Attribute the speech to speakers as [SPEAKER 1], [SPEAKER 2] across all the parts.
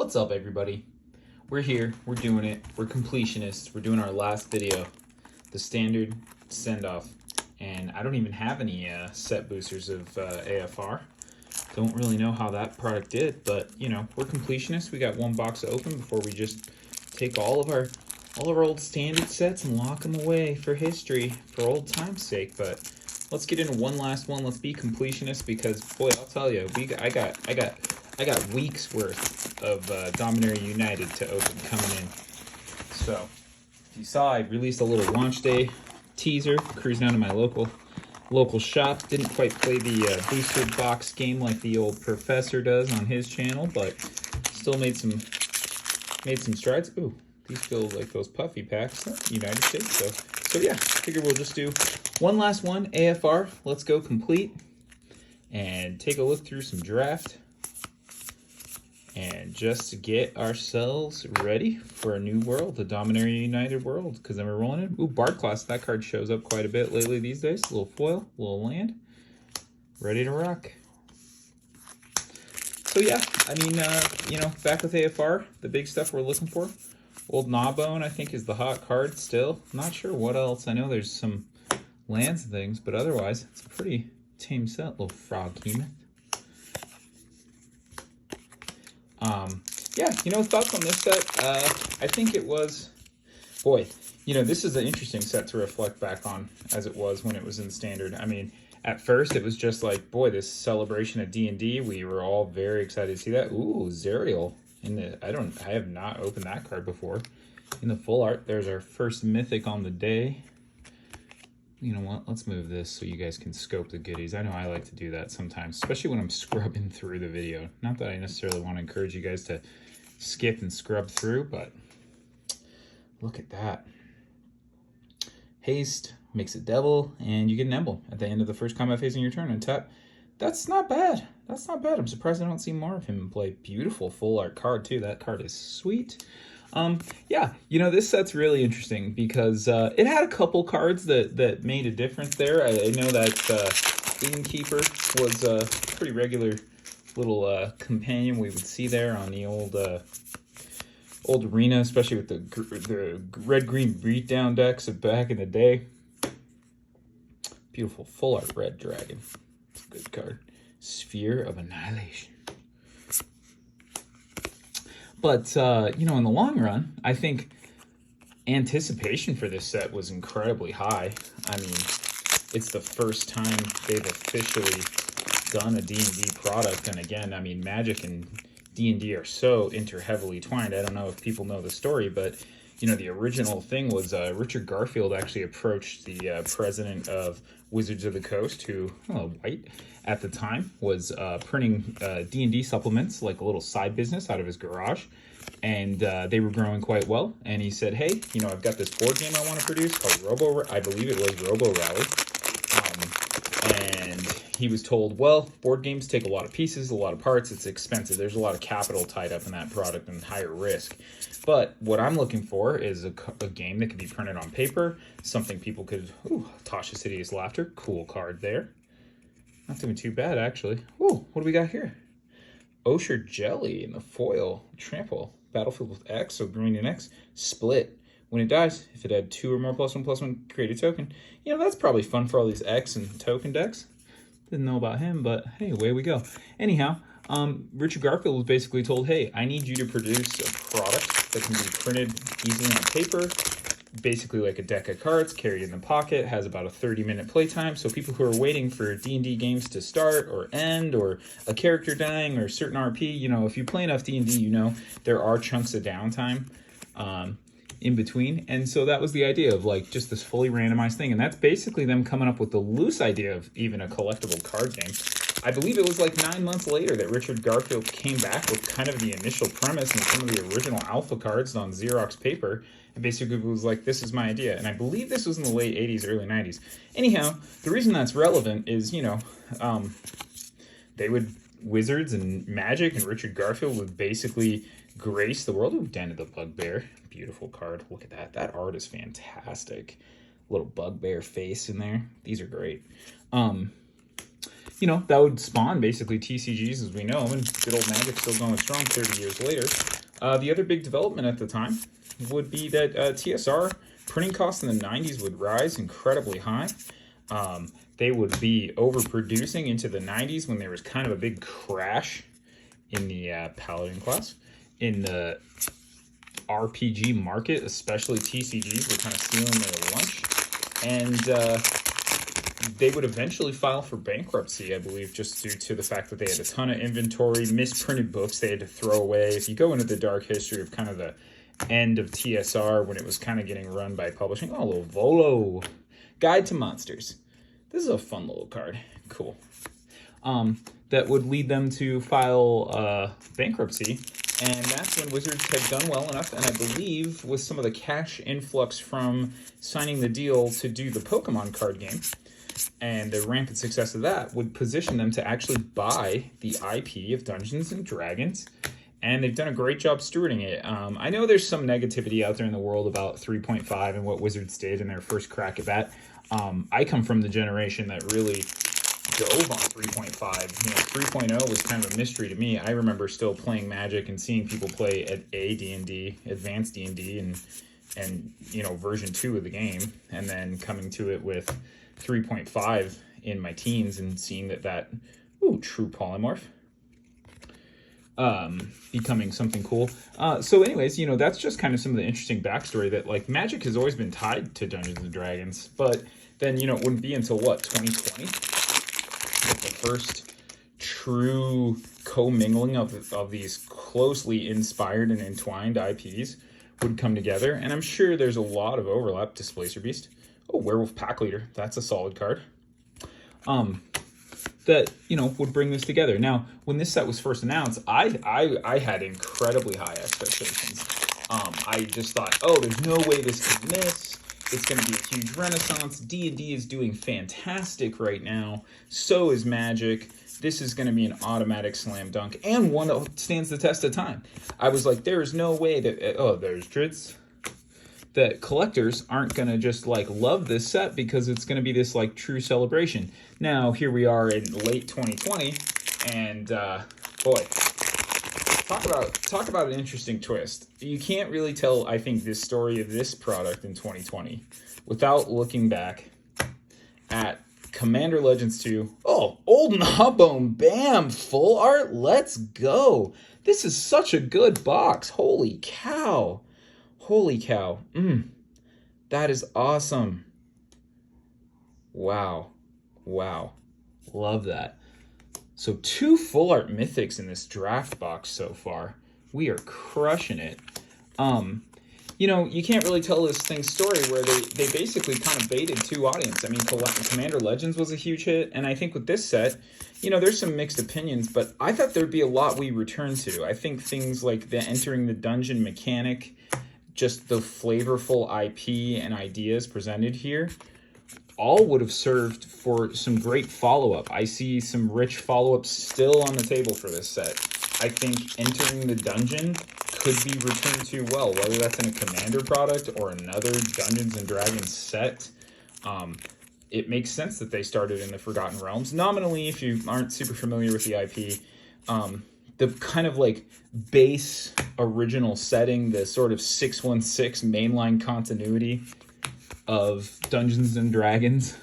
[SPEAKER 1] What's up, everybody? We're here, we're doing it, we're completionists, we're doing our last video, the standard send-off, and I don't even have any set boosters of AFR. Don't really know how that product did, but you know, we're completionists. We got one box to open before we just take all of our old standard sets and lock them away for history, for old time's sake. But let's get into one last one. Let's be completionists, because boy, I'll tell you, I got weeks worth of Dominaria United to open coming in. So, if you saw, I released a little launch day teaser, cruised down to my local shop. Didn't quite play the boosted box game like the old professor does on his channel, but still made some strides. Ooh, these feel like those puffy packs, United States. So yeah, figure we'll just do one last one, AFR. Let's go complete and take a look through some draft. And just to get ourselves ready for a new world, the Dominaria United world, because then we're rolling in. Ooh, Bard class, that card shows up quite a bit lately these days. A little foil, a little land. Ready to rock. So yeah, I mean, you know, back with AFR, the big stuff we're looking for. Old Gnawbone, I think, is the hot card still. Not sure what else. I know there's some lands and things, but otherwise, it's a pretty tame set. Little Froghemoth. Yeah, you know, thoughts on this set? I think it was, boy, you know, this is an interesting set to reflect back on as it was when it was in standard. I mean, at first it was just like, boy, this celebration of D&D, we were all very excited to see that. Ooh, Zerial. I have not opened that card before. In the full art, there's our first mythic on the day. You know what, let's move this so you guys can scope the goodies. I know I like to do that sometimes, especially when I'm scrubbing through the video. Not that I necessarily want to encourage you guys to skip and scrub through, but look at that. Haste makes a devil, and you get an emblem at the end of the first combat phase in your turn. And tap. That's not bad. That's not bad. I'm surprised I don't see more of him in play. Beautiful full art card, too. That card is sweet. Yeah, you know, this set's really interesting because it had a couple cards that made a difference there. I know that Innkeeper was a pretty regular little companion we would see there on the old arena, especially with the red-green beatdown decks of back in the day. Beautiful full art red dragon. It's a good card. Sphere of Annihilation. But, you know, in the long run, I think anticipation for this set was incredibly high. I mean, it's the first time they've officially done a D&D product. And again, I mean, Magic and D&D are so heavily twined. I don't know if people know the story, but, you know, the original thing was Richard Garfield actually approached the president of Wizards of the Coast, who, White, at the time, was printing D&D supplements, like a little side business out of his garage. And they were growing quite well. And he said, hey, you know, I've got this board game I want to produce called I believe it was Robo Rally. And he was told, well, board games take a lot of pieces, a lot of parts. It's expensive. There's a lot of capital tied up in that product and higher risk. But what I'm looking for is a game that can be printed on paper, something people could, Tasha's Hideous Laughter, cool card there. Not doing too bad, actually. Ooh, what do we got here? Osher Jelly in the foil. Trample. Battlefield with X, so green and X. Split. When it dies, if it had 2 or more +1/+1, create a token. You know, that's probably fun for all these X and token decks. Didn't know about him, but hey, away we go. Anyhow, Richard Garfield was basically told, hey, I need you to produce a product that can be printed easily on paper, basically like a deck of cards carried in the pocket, has about a 30-minute playtime. So people who are waiting for D&D games to start or end, or a character dying, or certain RP, you know, if you play enough D&D, you know there are chunks of downtime in between. And so that was the idea of like just this fully randomized thing. And that's basically them coming up with the loose idea of even a collectible card game. I believe it was like 9 months later that Richard Garfield came back with kind of the initial premise and some of the original alpha cards on Xerox paper. And basically was like, this is my idea. And I believe this was in the late 80s, early 90s. Anyhow, the reason that's relevant is, you know, Wizards and Magic and Richard Garfield would basically grace the world. Ooh, Den of the Bugbear. Beautiful card. Look at that. That art is fantastic. Little bugbear face in there. These are great. you know, that would spawn basically TCGs as we know them, and good old Magic still going strong 30 years later. The other big development at the time would be that TSR printing costs in the 90s would rise incredibly high. They would be overproducing into the 90s when there was kind of a big crash in the Paladin class. In the RPG market, especially TCGs, were kind of stealing their lunch. And they would eventually file for bankruptcy, I believe, just due to the fact that they had a ton of inventory, misprinted books they had to throw away. If you go into the dark history of kind of the end of TSR when it was kind of getting run by publishing, oh, a little Volo. Guide to Monsters. This is a fun little card. Cool. That would lead them to file bankruptcy. And that's when Wizards had done well enough, and I believe with some of the cash influx from signing the deal to do the Pokemon card game, and the rampant success of that would position them to actually buy the IP of Dungeons & Dragons, and they've done a great job stewarding it. I know there's some negativity out there in the world about 3.5 and what Wizards did in their first crack at that. I come from the generation that really dove on 3.5. You know, 3.0 was kind of a mystery to me. I remember still playing Magic and seeing people play at D&D, advanced D&D, and you know, version 2 of the game, and then coming to it with 3.5 in my teens and seeing that true polymorph becoming something cool. So anyways, you know, that's just kind of some of the interesting backstory that, like, Magic has always been tied to Dungeons and Dragons, but then, you know, it wouldn't be until what, 2020, that the first true commingling of these closely inspired and entwined IPs would come together. And I'm sure there's a lot of overlap. Displacer Beast. Oh, Werewolf Pack Leader. That's a solid card. That, you know, would bring this together. Now, when this set was first announced, I had incredibly high expectations. I just thought, oh, there's no way this could miss. It's going to be a huge renaissance. D&D is doing fantastic right now. So is Magic. This is going to be an automatic slam dunk, and one that stands the test of time. I was like, there is no way that, oh, there's Dritz, that collectors aren't going to just, like, love this set because it's going to be this, like, true celebration. Now, here we are in late 2020, and, boy, talk about an interesting twist. You can't really tell, I think, this story of this product in 2020 without looking back at Commander Legends 2. Oh, Old Gnawbone, bam, full art, let's go. This is such a good box. Holy cow. Holy cow. That is awesome. Wow. Wow. Love that. So 2 full art mythics in this draft box so far. We are crushing it. You know, you can't really tell this thing's story where they basically kind of baited 2 audience. I mean, Commander Legends was a huge hit, and I think with this set, you know, there's some mixed opinions, but I thought there'd be a lot we return to. I think things like the entering the dungeon mechanic, just the flavorful IP and ideas presented here, all would have served for some great follow-up. I see some rich follow-ups still on the table for this set. I think entering the dungeon could be returned to well, whether that's in a Commander product or another Dungeons & Dragons set. It makes sense that they started in the Forgotten Realms. Nominally, if you aren't super familiar with the IP, the kind of like base original setting, the sort of 616 mainline continuity of Dungeons & Dragons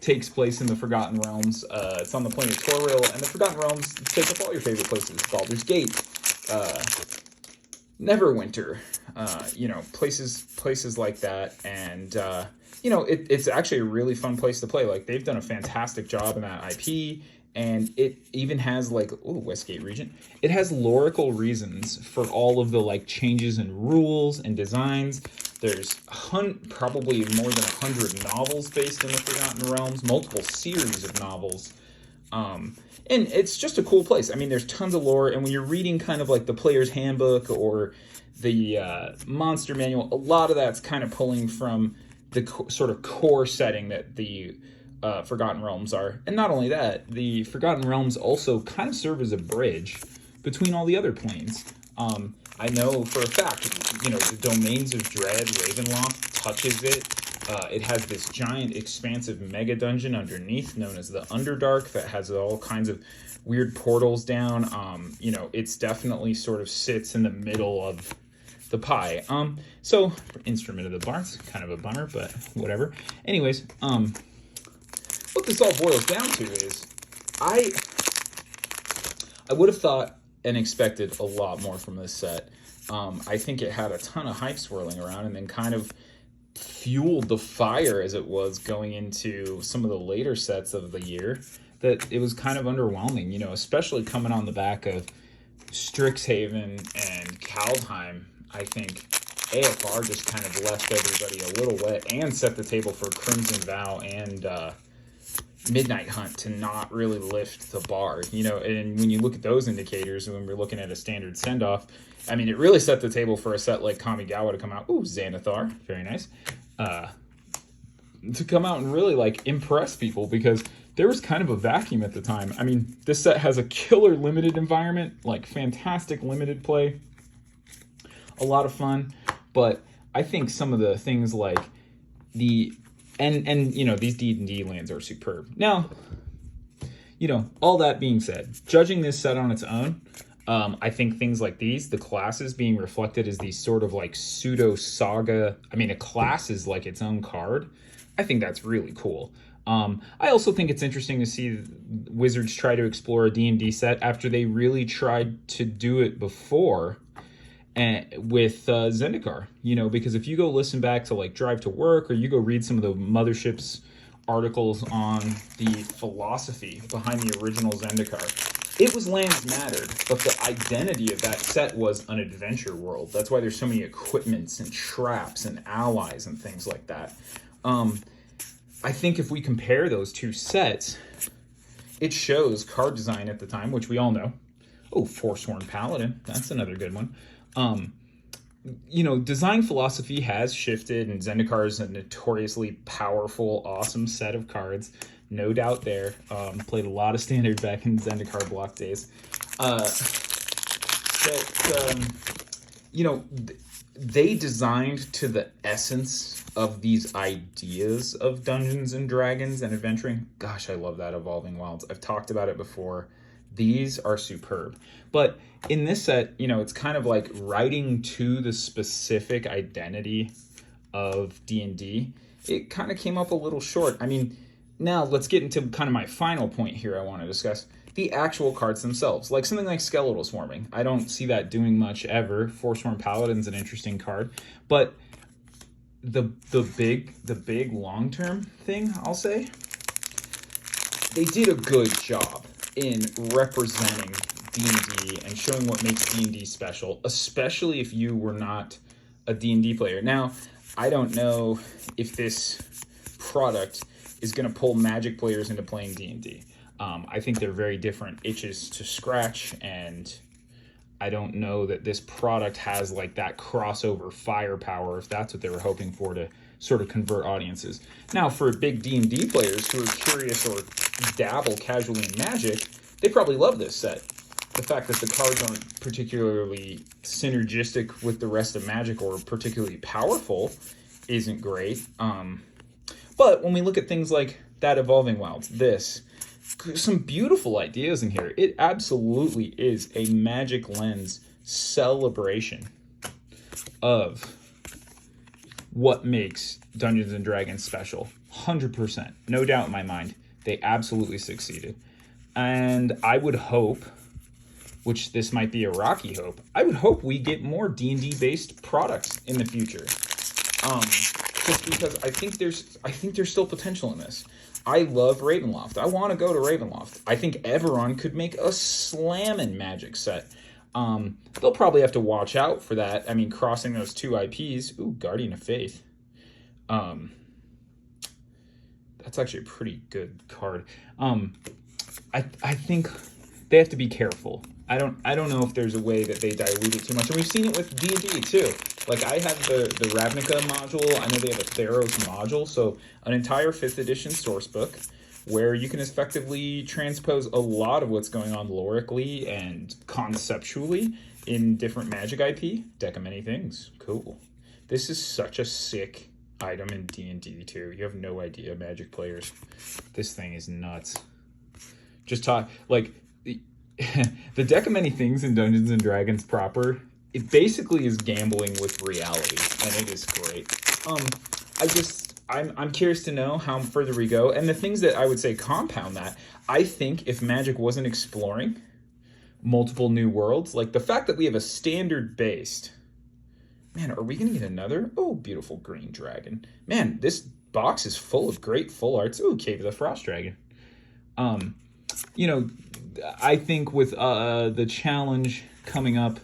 [SPEAKER 1] takes place in the Forgotten Realms. It's on the plane of Toril, and the Forgotten Realms take up all your favorite places. Baldur's Gate, Neverwinter, you know, places like that. And, you know, it's actually a really fun place to play. Like, they've done a fantastic job in that IP. And it even has, like, Westgate region. It has lorical reasons for all of the, like, changes in rules and designs. There's probably more than 100 novels based in the Forgotten Realms, multiple series of novels. And it's just a cool place. I mean, there's tons of lore, and when you're reading kind of like the player's handbook or the monster manual, a lot of that's kind of pulling from the sort of core setting that the Forgotten Realms are. And not only that, the Forgotten Realms also kind of serve as a bridge between all the other planes. I know for a fact, you know, the Domains of Dread, Ravenloft touches it. It has this giant, expansive mega dungeon underneath, known as the Underdark, that has all kinds of weird portals down. You know, it's definitely sort of sits in the middle of the pie. So Instrument of the Bards, kind of a bummer, but whatever. Anyways, what this all boils down to is, I would have thought and expected a lot more from this set. I think it had a ton of hype swirling around, and then kind of fueled the fire as it was going into some of the later sets of the year, that it was kind of underwhelming, you know, especially coming on the back of Strixhaven and Kaldheim. I think AFR just kind of left everybody a little wet and set the table for Crimson Vow and Midnight Hunt to not really lift the bar, you know. And when you look at those indicators, when we're looking at a standard send-off, I mean, it really set the table for a set like Kamigawa to come out. Ooh, Xanathar, very nice. To come out and really, like, impress people, because there was kind of a vacuum at the time. I mean, this set has a killer limited environment, like fantastic limited play, a lot of fun, but I think some of the things like and you know, these D&D lands are superb. Now, you know, all that being said, judging this set on its own, I think things like these, the classes being reflected as these sort of like pseudo saga, I mean, a class is like its own card. I think that's really cool. I also think it's interesting to see Wizards try to explore a D&D set after they really tried to do it before, and with Zendikar, you know, because if you go listen back to like Drive to Work, or you go read some of the Mothership's articles on the philosophy behind the original Zendikar, it was lands mattered, but the identity of that set was an adventure world. That's why there's so many equipments and traps and allies and things like that. I think if we compare those two sets, it shows card design at the time, which we all know. Oh, Forsworn Paladin, that's another good one. You know, design philosophy has shifted, and Zendikar is a notoriously powerful, awesome set of cards. No doubt there. Played a lot of Standard back in Zendikar block days. You know, they designed to the essence of these ideas of Dungeons and Dragons and adventuring. Gosh, I love that Evolving Wilds. I've talked about it before. These are superb. But in this set, you know, it's kind of like writing to the specific identity of D&D. It kind of came up a little short. I mean, now let's get into kind of my final point here I want to discuss. The actual cards themselves. Like something like Skeletal Swarming. I don't see that doing much ever. Forsworn Paladin's an interesting card. But the big long-term thing, I'll say, they did a good job in representing D&D and showing what makes D&D special, especially if you were not a D&D player. Now, I don't know if this product is going to pull Magic players into playing D&D. I think they're very different itches to scratch, and I don't know that this product has like that crossover firepower, if that's what they were hoping for, to sort of convert audiences. Now, for big D&D players who are curious or dabble casually in Magic, they probably love this set. The fact that the cards aren't particularly synergistic with the rest of Magic or particularly powerful isn't great. But when we look at things like that Evolving Wilds, some beautiful ideas in here. It absolutely is a Magic Lens celebration of what makes Dungeons and Dragons special. 100%. No doubt in my mind. They absolutely succeeded. And I would hope, which this might be a rocky hope, I would hope we get more D&D based products in the future. Just because I think there's still potential in this. I love Ravenloft. I want to go to Ravenloft. I think Everon could make a slammin' Magic set. They'll probably have to watch out for that. I mean, crossing those two IPs. Ooh, Guardian of Faith. That's actually a pretty good card. I think they have to be careful. I don't know if there's a way that they dilute it too much. And we've seen it with D&D too. Like, I have the Ravnica module. I know they have a Theros module. So an entire 5th edition source book where you can effectively transpose a lot of what's going on lorically and conceptually in different Magic IP. Deck of Many Things. Cool. This is such a sick item in D&D 2. You have no idea, Magic players. This thing is nuts. Just talk, like, the deck of many things in Dungeons and Dragons proper, it basically is gambling with reality, and it is great. I'm curious to know how further we go, and the things that I would say compound that. I think if Magic wasn't exploring multiple new worlds, like the fact that we have a standard based, man, are we gonna get another? Oh, beautiful green dragon. Man, this box is full of great full arts. Oh, Cave of the Frost Dragon. You know, I think with the challenge coming up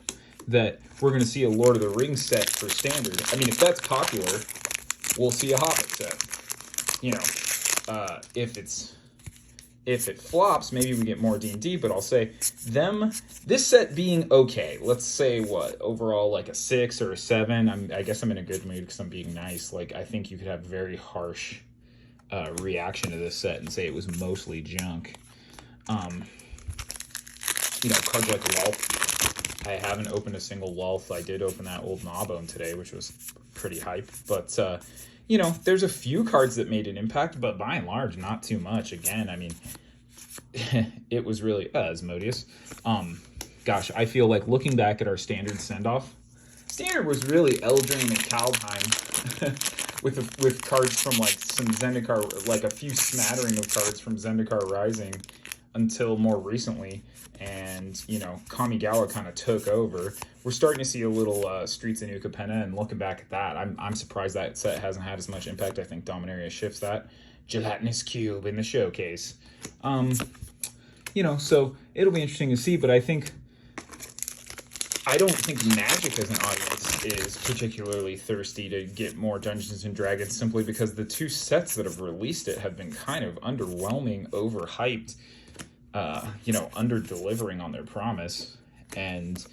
[SPEAKER 1] that we're going to see a Lord of the Rings set for standard. I mean, if that's popular, we'll see a Hobbit set. You know, if it flops, maybe we get more D&D, but I'll say this set being okay. Let's say what, overall like a 6 or a 7. I guess I'm in a good mood because I'm being nice. Like, I think you could have very harsh reaction to this set and say it was mostly junk. You know, cards like Lolth. I haven't opened a single Lolth. I did open that old Gnawbone today, which was pretty hype. But, you know, there's a few cards that made an impact, but by and large, not too much. Again, I mean, it was really Asmodeus. Gosh, I feel like looking back at our standard send-off, standard was really Eldraine and Kaldheim with cards from like some Zendikar, like a few smattering of cards from Zendikar Rising until more recently. And, you know, Kamigawa kind of took over. We're starting to see a little Streets of New Capenna, and looking back at that, I'm surprised that set hasn't had as much impact. I think Dominaria shifts that. Gelatinous Cube in the showcase. You know, so it'll be interesting to see, but I don't think Magic as an audience is particularly thirsty to get more Dungeons and Dragons, simply because the two sets that have released it have been kind of underwhelming, overhyped, you know, under-delivering on their promise. And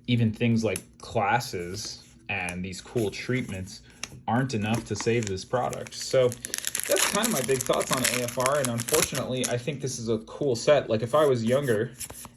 [SPEAKER 1] even things like classes and these cool treatments aren't enough to save this product. So that's kind of my big thoughts on AFR, and unfortunately, I think this is a cool set. Like, if I was younger,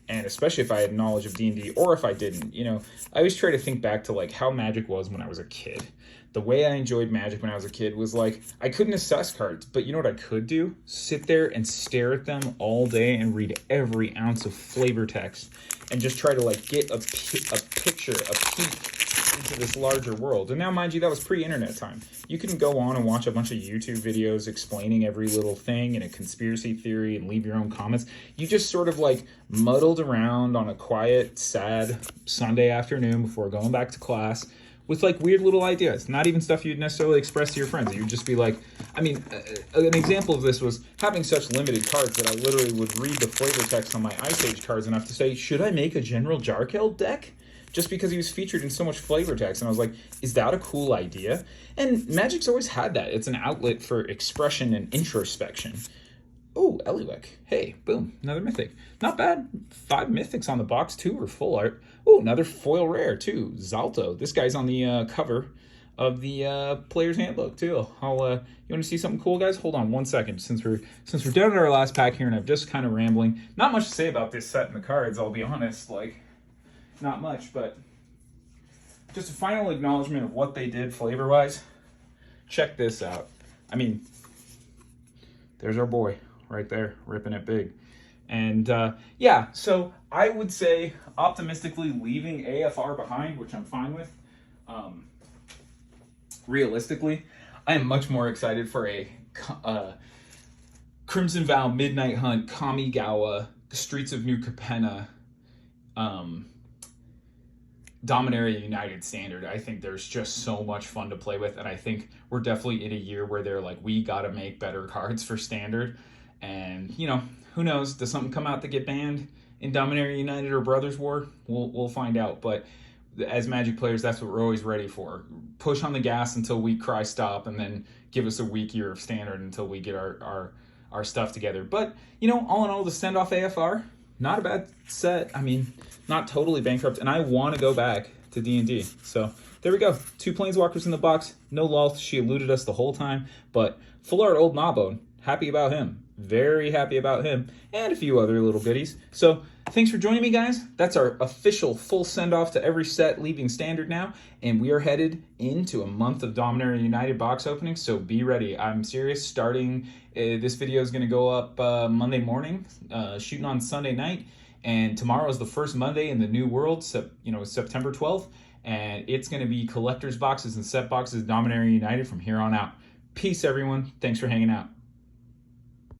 [SPEAKER 1] and especially if I had knowledge of D&D, or if I didn't, you know, I always try to think back to, like, how Magic was when I was a kid. The way I enjoyed Magic when I was a kid was, like, I couldn't assess cards, but you know what I could do? Sit there and stare at them all day and read every ounce of flavor text and just try to, like, get a picture, a peek into this larger world. And now, mind you, that was pre-internet time. You can go on and watch a bunch of YouTube videos explaining every little thing and a conspiracy theory and leave your own comments. You just sort of like muddled around on a quiet, sad Sunday afternoon before going back to class with like weird little ideas, not even stuff you'd necessarily express to your friends. You'd just be like, I mean, an example of this was having such limited cards that I literally would read the flavor text on my Ice Age cards enough to say, should I make a General Jarkel deck? Just because he was featured in so much flavor text. And I was like, is that a cool idea? And Magic's always had that. It's an outlet for expression and introspection. Oh, Eliwick. Hey, boom, another mythic. Not bad. 5 mythics on the box. 2 are full art. Oh, another foil rare, too. Zalto. This guy's on the cover of the Player's Handbook, too. You want to see something cool, guys? Hold on one second. Since we're down to our last pack here, and I'm just kind of rambling. Not much to say about this set and the cards, I'll be honest. Like, not much, but just a final acknowledgement of what they did flavor-wise. Check this out. I mean, there's our boy right there, ripping it big. And yeah, so I would say optimistically leaving AFR behind, which I'm fine with. Realistically, I am much more excited for a Crimson Vow, Midnight Hunt, Kamigawa, Streets of New Capenna, Dominaria United Standard. I think there's just so much fun to play with, and I think we're definitely in a year where they're like, we gotta make better cards for Standard. And, you know, who knows? Does something come out that get banned in Dominaria United or Brothers War? We'll find out. But as Magic players, that's what we're always ready for. Push on the gas until we cry stop, and then give us a weak year of Standard until we get our stuff together. But, you know, all in all, the send-off AFR, not a bad set. I mean, not totally bankrupt, and I want to go back to D&D. So there we go. 2 Planeswalkers in the box. No Lolth. She eluded us the whole time. But full art old Gnawbone. Happy about him. Very happy about him. And a few other little goodies. So Thanks for joining me, guys. That's our official full send-off to every set leaving Standard now, and we are headed into a month of Dominaria United box openings, so be ready. I'm serious. Starting, this video is going to go up Monday morning, shooting on Sunday night, and tomorrow is the first Monday in the new world, September 12th, and it's going to be collector's boxes and set boxes Dominaria United from here on out. Peace, everyone. Thanks for hanging out.